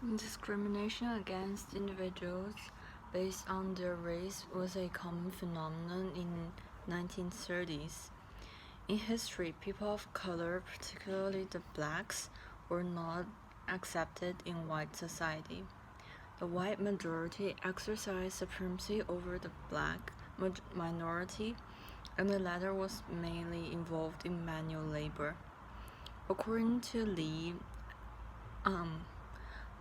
Discrimination against individuals based on their race was a common phenomenon in 1930s. In history, people of color, particularly the blacks, were not accepted in white society. The white majority exercised supremacy over the black minority, and the latter was mainly involved in manual labor. According to Lee,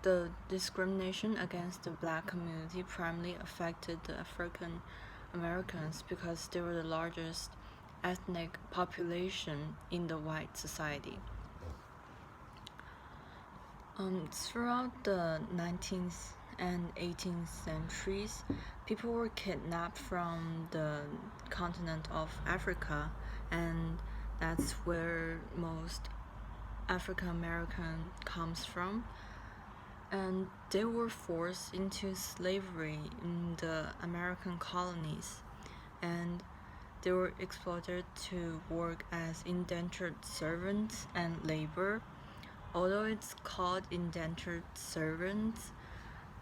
the discrimination against the black community primarily affected the African Americans because they were the largest ethnic population in the white society. Throughout the 19th and 18th centuries, people were kidnapped from the continent of Africa, and that's where most African American comes from. And they were forced into slavery in the American colonies, and they were exploited to work as indentured servants and labor. Although it's called indentured servants,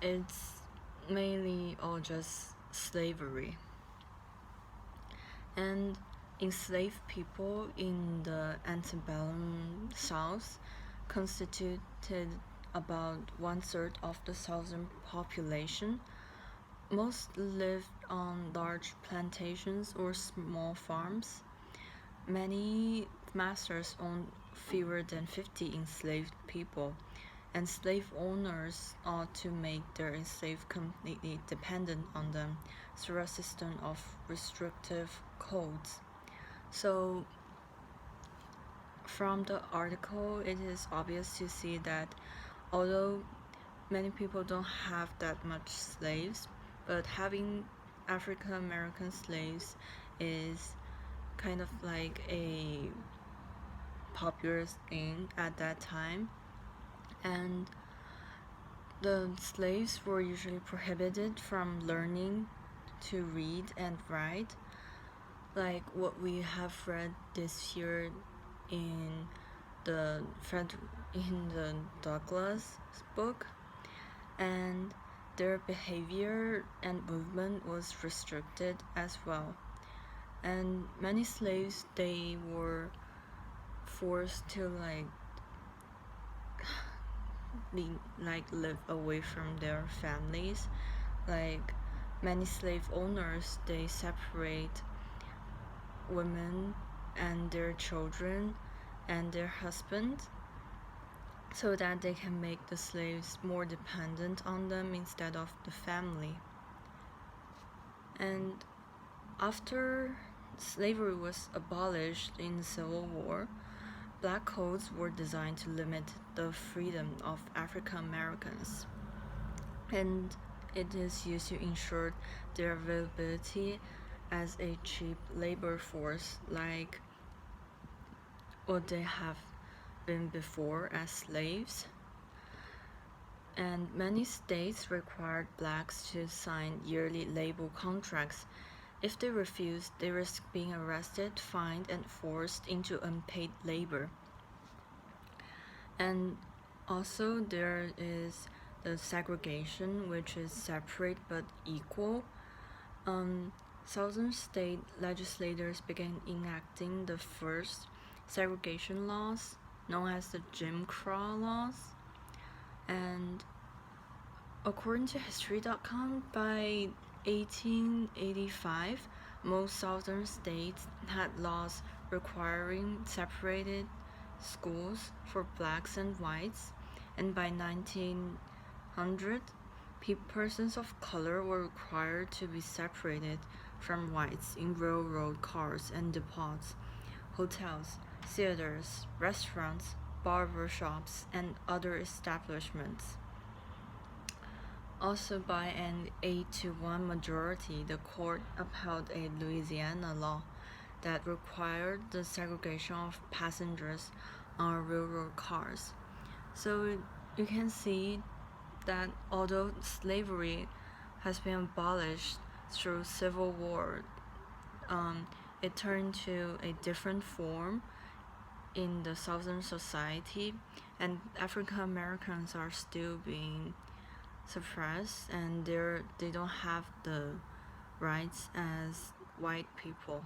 it's mainly all just slavery. And enslaved people in the antebellum South constituted about 1/3 of the southern population. Most lived on large plantations or small farms. Many masters owned fewer than 50 enslaved people, and slave owners ought to make their enslaved completely dependent on them through a system of restrictive codes. So, from the article, it is obvious to see that although many people don't have that much slaves, but having African American slaves is kind of like a popular thing at that time, and the slaves were usually prohibited from learning to read and write, like what we have read this year in the Douglas book, and their behavior and movement was restricted as well. And many slaves, they were forced to live away from their families. Like many slave owners, they separate women and their children and their husbands so that they can make the slaves more dependent on them instead of the family. And after slavery was abolished in the Civil War, black codes were designed to limit the freedom of African Americans, and it is used to ensure their availability as a cheap labor force, like what they have been before as slaves. And many states required blacks to sign yearly labor contracts. If they refused, they risked being arrested, fined, and forced into unpaid labor. And also there is the segregation, which is separate but equal. Southern state legislators began enacting the first segregation laws, known as the Jim Crow laws. And according to History.com, by 1885, most southern states had laws requiring separated schools for blacks and whites, and by 1900, persons of color were required to be separated from whites in railroad cars and depots, hotels, theaters, restaurants, barber shops, and other establishments. Also, by an 8-1 majority, the court upheld a Louisiana law that required the segregation of passengers on railroad cars. So you can see that although slavery has been abolished through Civil War, it turned to a different form in the Southern society, and African Americans are still being suppressed, and they don't have the rights as white people.